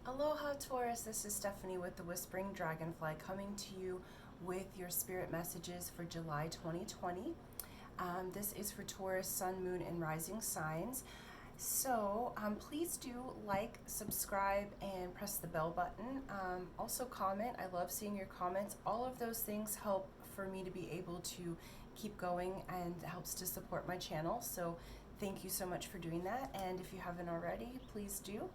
Aloha Taurus, this is Stephanie with the Whispering Dragonfly coming to you with your spirit messages for July 2020. This is for Taurus, Sun, Moon, and Rising signs. So please do like, subscribe, and press the bell button. Also comment. I love seeing your comments. All of those things help for me to be able to keep going and helps to support my channel. So thank you so much for doing that. And if you haven't already, please do.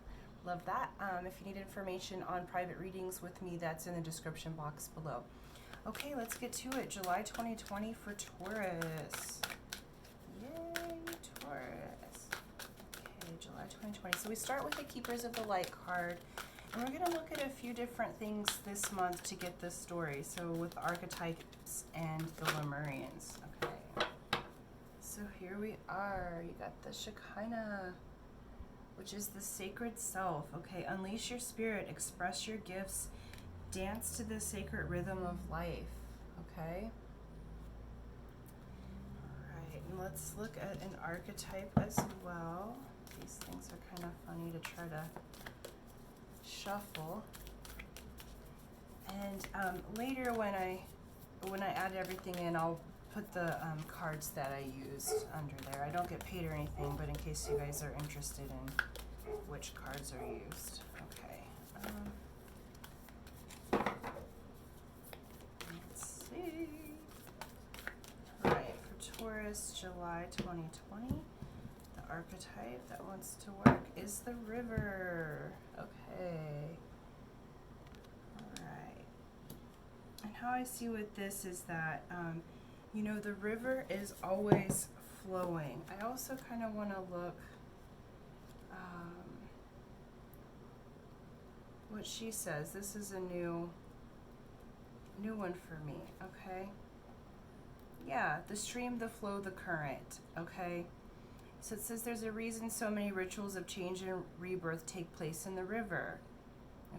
Love that. If you need information on private readings with me, that's in the description box below. Okay, let's get to it. July 2020 for Taurus. Yay, Taurus. Okay, July 2020. So we start with the Keepers of the Light card, and we're going to look at a few different things this month to get this story. So with Archetypes and the Lemurians. Okay. So here we are. You got the Shekinah, which is the sacred self. Okay, unleash your spirit, express your gifts, dance to the sacred rhythm of life. Okay. All right, and let's look at an archetype as well. These things are kind of funny to try to shuffle. And later when I add everything in, I'll put the cards that I used under there. I don't get paid or anything, but in case you guys are interested in which cards are used. Okay. Let's see. All right, for Taurus, July 2020, the archetype that wants to work is the river. Okay. All right. And how I see with this is that, you know, the river is always flowing. I also kind of want to look what she says. This is a new one for me. Okay. Yeah, the stream, the flow, the current. Okay. So it says there's a reason so many rituals of change and rebirth take place in the river.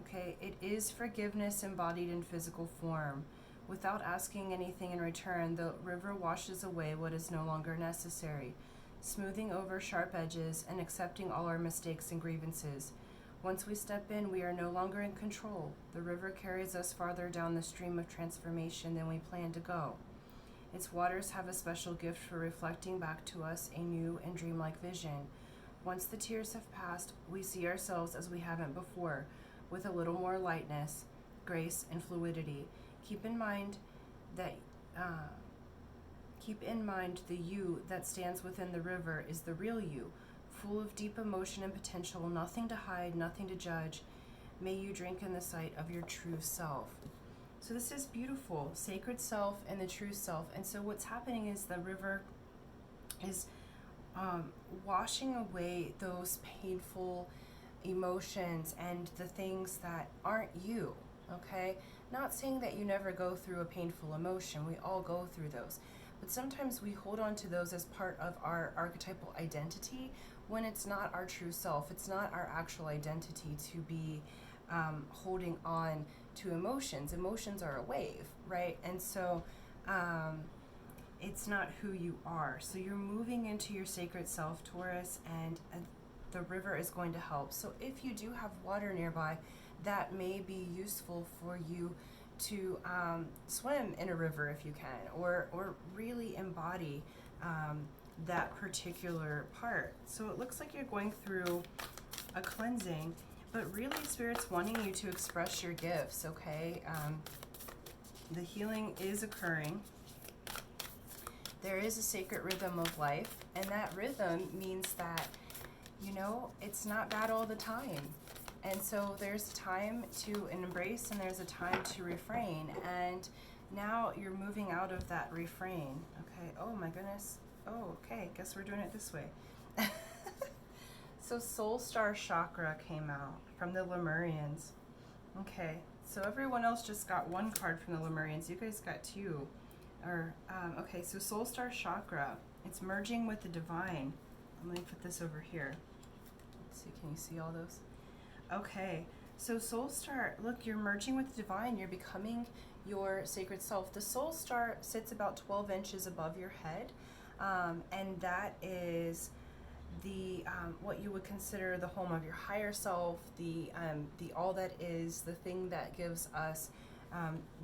Okay, it is forgiveness embodied in physical form. Without asking anything in return, the river washes away what is no longer necessary, smoothing over sharp edges and accepting all our mistakes and grievances. Once we step in, we are no longer in control. The river carries us farther down the stream of transformation than we planned to go. Its waters have a special gift for reflecting back to us a new and dreamlike vision. Once the tears have passed, we see ourselves as we haven't before, with a little more lightness, grace, and fluidity. Keep in mind the you that stands within the river is the real you, full of deep emotion and potential, nothing to hide, nothing to judge. May you drink in the sight of your true self. So this is beautiful, sacred self and the true self. And so what's happening is the river is washing away those painful emotions and the things that aren't you. Okay, not saying that you never go through a painful emotion. We all go through those, but sometimes we hold on to those as part of our archetypal identity when it's not our true self. It's not our actual identity to be holding on to emotions. Emotions are a wave, right? And so it's not who you are. So you're moving into your sacred self, Taurus, and the river is going to help. So if you do have water nearby, that may be useful for you to swim in a river if you can, or really embody that particular part. So it looks like you're going through a cleansing, but really Spirit's wanting you to express your gifts, okay? The healing is occurring. There is a sacred rhythm of life, and that rhythm means that, you know, it's not bad all the time. And so there's a time to embrace and there's a time to refrain. And now you're moving out of that refrain. Okay, oh my goodness. Oh, okay, guess we're doing it this way. So Soul Star Chakra came out from the Lemurians. Okay, so everyone else just got one card from the Lemurians. You guys got two. Okay, so Soul Star Chakra, it's merging with the divine. Let me put this over here. Let's see, can you see all those? Okay, so Soul Star, look, you're merging with the divine. You're becoming your sacred self. The Soul Star sits about 12 inches above your head, and that is the what you would consider the home of your higher self, the all that is, the thing that gives us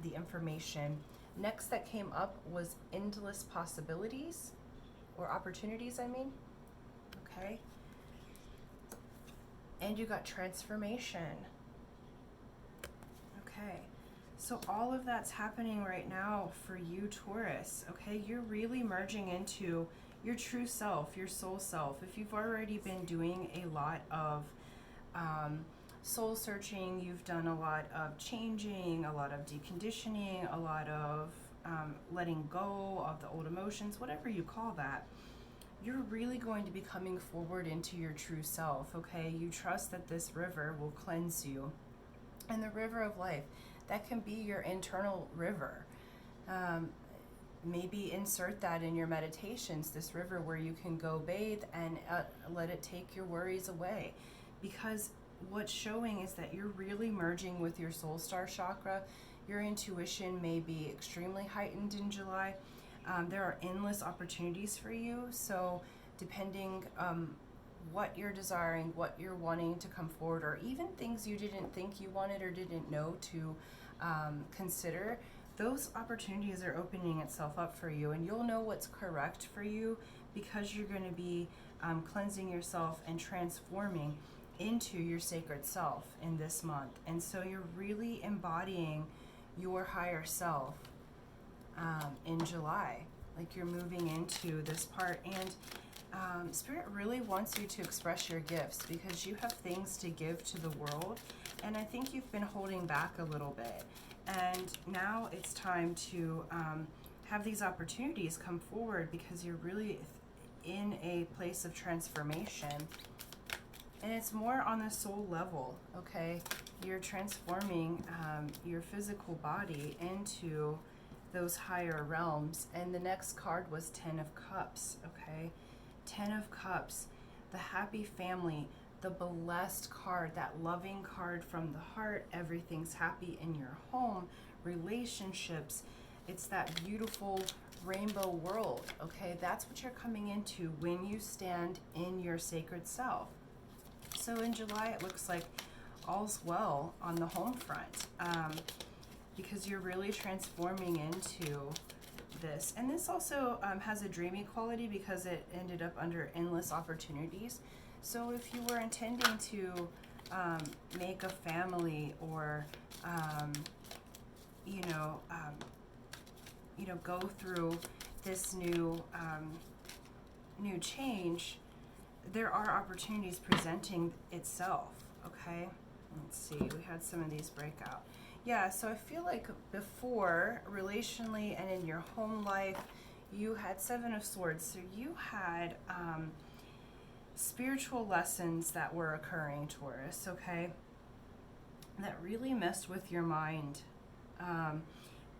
the information. Next that came up was endless possibilities, or opportunities, I mean. Okay. And you got transformation. Okay. So all of that's happening right now for you, Taurus. Okay. You're really merging into your true self, your soul self. If you've already been doing a lot of soul searching, you've done a lot of changing, a lot of deconditioning, a lot of letting go of the old emotions, whatever you call that, you're really going to be coming forward into your true self, okay? You trust that this river will cleanse you. And the river of life, that can be your internal river. Maybe insert that in your meditations, this river where you can go bathe and let it take your worries away. Because what's showing is that you're really merging with your soul star chakra. Your intuition may be extremely heightened in July. There are endless opportunities for you. So depending what you're desiring, what you're wanting to come forward, or even things you didn't think you wanted or didn't know to consider, those opportunities are opening itself up for you, and you'll know what's correct for you because you're going to be cleansing yourself and transforming into your sacred self in this month. And so you're really embodying your higher self in July. Like you're moving into this part, and Spirit really wants you to express your gifts because you have things to give to the world, and I think you've been holding back a little bit. And now it's time to have these opportunities come forward because you're really in a place of transformation. And it's more on the soul level, okay? You're transforming your physical body into those higher realms. And the next card was 10 of Cups, okay? 10 of Cups, the happy family, the blessed card, that loving card from the heart. Everything's happy in your home, relationships. It's that beautiful rainbow world, okay? That's what you're coming into when you stand in your sacred self. So in July, it looks like all's well on the home front because you're really transforming into this. And this also has a dreamy quality because it ended up under endless opportunities. So if you were intending to make a family or, go through this new change, there are opportunities presenting itself, okay? Let's see, we had some of these break out. Yeah, so I feel like before, relationally and in your home life, you had 7 of Swords. So you had spiritual lessons that were occurring, Taurus, okay? That really messed with your mind.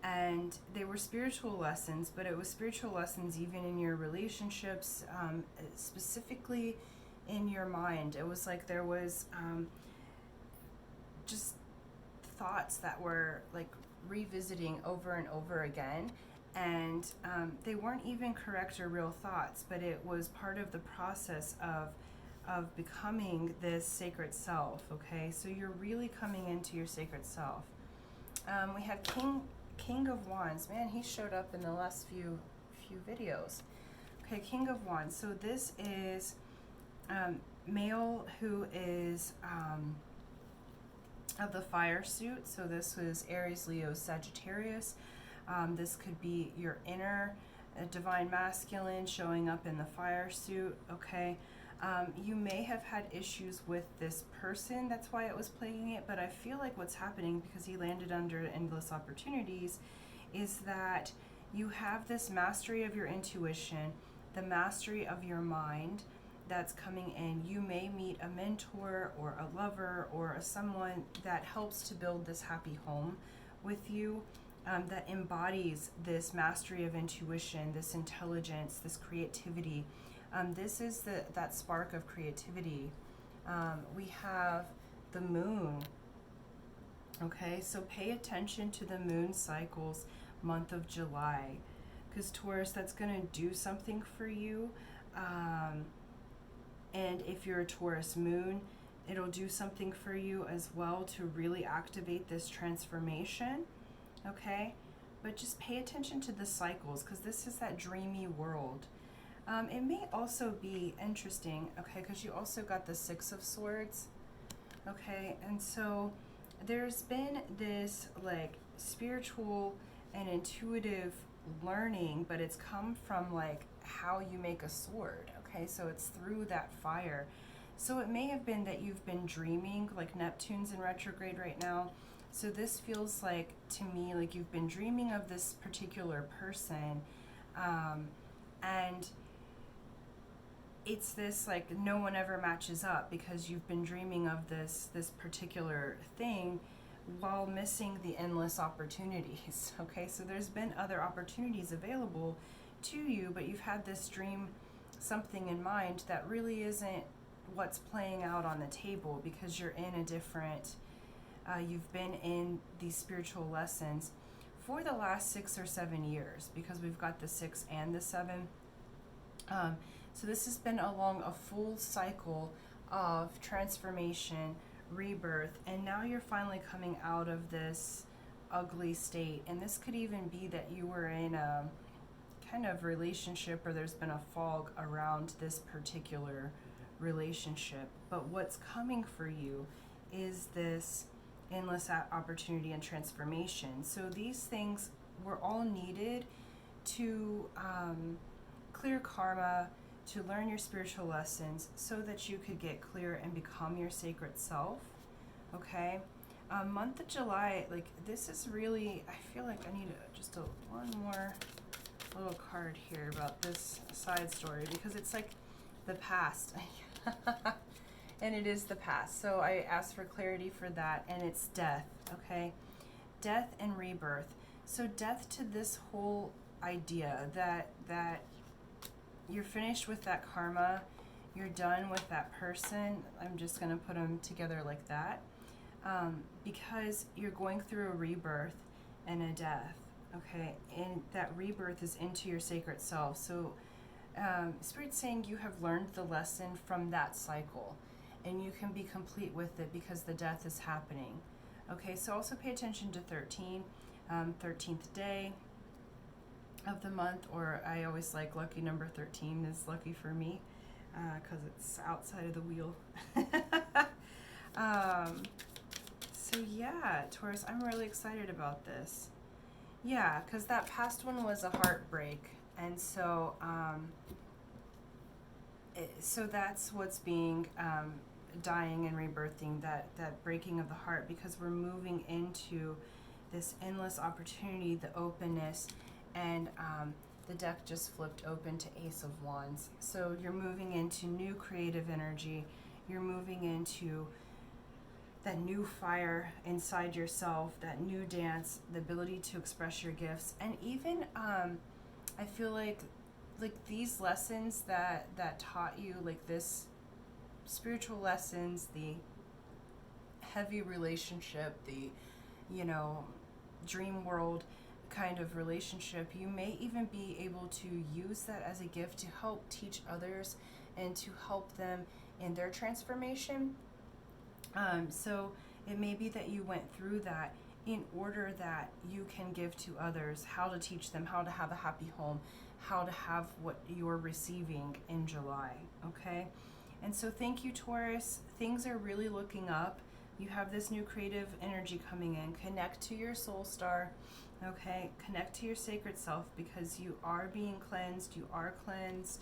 And they were spiritual lessons, but it was spiritual lessons even in your relationships, specifically in your mind. It was like there was just thoughts that were like revisiting over and over again, and they weren't even correct or real thoughts, but it was part of the process of becoming this sacred self, okay? So you're really coming into your sacred self. We have King of Wands. Man, he showed up in the last few videos. Okay, King of Wands. So this is male who is of the fire suit. So this was Aries, Leo, Sagittarius. This could be your inner divine masculine showing up in the fire suit, okay? You may have had issues with this person, that's why it was playing it, but I feel like what's happening, because he landed under endless opportunities, is that you have this mastery of your intuition, the mastery of your mind that's coming in. You may meet a mentor or a lover or someone that helps to build this happy home with you, that embodies this mastery of intuition, this intelligence, this creativity. This is that spark of creativity. We have the moon. Okay, so pay attention to the moon cycles month of July, because Taurus, that's going to do something for you. And if you're a Taurus moon, it'll do something for you as well to really activate this transformation, okay? But just pay attention to the cycles, because this is that dreamy world. It may also be interesting, okay, because you also got the Six of Swords, okay? And so there's been this like spiritual and intuitive learning, but it's come from like how you make a sword, okay? So it's through that fire. So it may have been that you've been dreaming, like Neptune's in retrograde right now. So this feels like, to me, like you've been dreaming of this particular person, and it's this like no one ever matches up, because you've been dreaming of this particular thing while missing the endless opportunities, okay? So there's been other opportunities available to you, but you've had this dream, something in mind that really isn't what's playing out on the table, because you're in a different, you've been in these spiritual lessons for the last 6 or 7 years, because we've got the 6 and the 7. So this has been along a full cycle of transformation, rebirth, and now you're finally coming out of this ugly state. And this could even be that you were in a kind of relationship, or there's been a fog around this particular relationship. But what's coming for you is this endless opportunity and transformation. So these things were all needed to clear karma, to learn your spiritual lessons, so that you could get clear and become your sacred self, okay? Month of July, like this is really, I feel like I need just one more little card here about this side story, because it's like the past. And it is the past. So I asked for clarity for that, and it's death, okay? Death and rebirth. So death to this whole idea that you're finished with that karma, you're done with that person. I'm just going to put them together like that, because you're going through a rebirth and a death, okay? And that rebirth is into your sacred self. So Spirit's saying you have learned the lesson from that cycle, and you can be complete with it because the death is happening, okay? So also pay attention to 13, 13th day of the month, or I always like lucky number 13 is lucky for me, because it's outside of the wheel. So yeah, Taurus, I'm really excited about this. Yeah, because that past one was a heartbreak, and so so that's what's being dying and rebirthing, that breaking of the heart, because we're moving into this endless opportunity, the openness, and the deck just flipped open to Ace of Wands. So you're moving into new creative energy. You're moving into that new fire inside yourself, that new dance, the ability to express your gifts. And even I feel like these lessons that taught you, like this spiritual lessons, the heavy relationship, the, you know, dream world kind of relationship, you may even be able to use that as a gift to help teach others and to help them in their transformation. So it may be that you went through that in order that you can give to others, how to teach them how to have a happy home, how to have what you're receiving in July, okay? And so thank you, Taurus. Things are really looking up. You have this new creative energy coming in. Connect to your soul star, okay? Connect to your sacred self, because you are being cleansed. You are cleansed.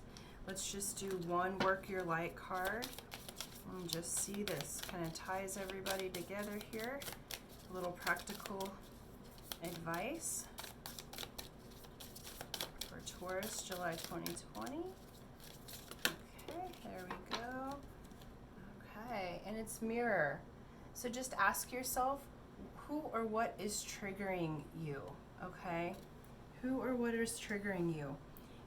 Let's just do one work your light card and just see this kind of ties everybody together here. A little practical advice for Taurus, July 2020. Okay, there we go. Okay, and it's mirror. So just ask yourself, who or what is triggering you, okay? Who or what is triggering you?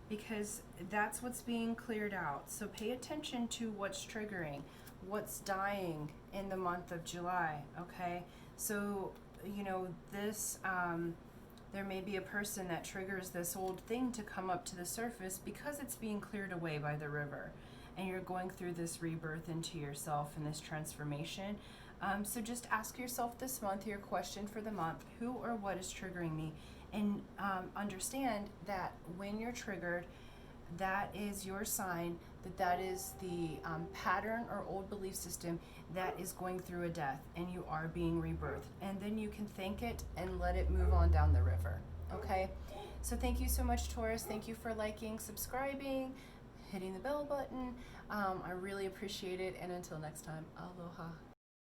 Because that's what's being cleared out. So pay attention to what's triggering, what's dying in the month of July, okay? So, you know, this, there may be a person that triggers this old thing to come up to the surface because it's being cleared away by the river. and you're going through this rebirth into yourself and this transformation. So just ask yourself this month, your question for the month, who or what is triggering me? And understand that when you're triggered, that is your sign that is the pattern or old belief system that is going through a death, and you are being rebirthed. And then you can thank it and let it move on down the river. Okay? So thank you so much, Taurus. Thank you for liking, subscribing, hitting the bell button. I really appreciate it. And until next time, aloha.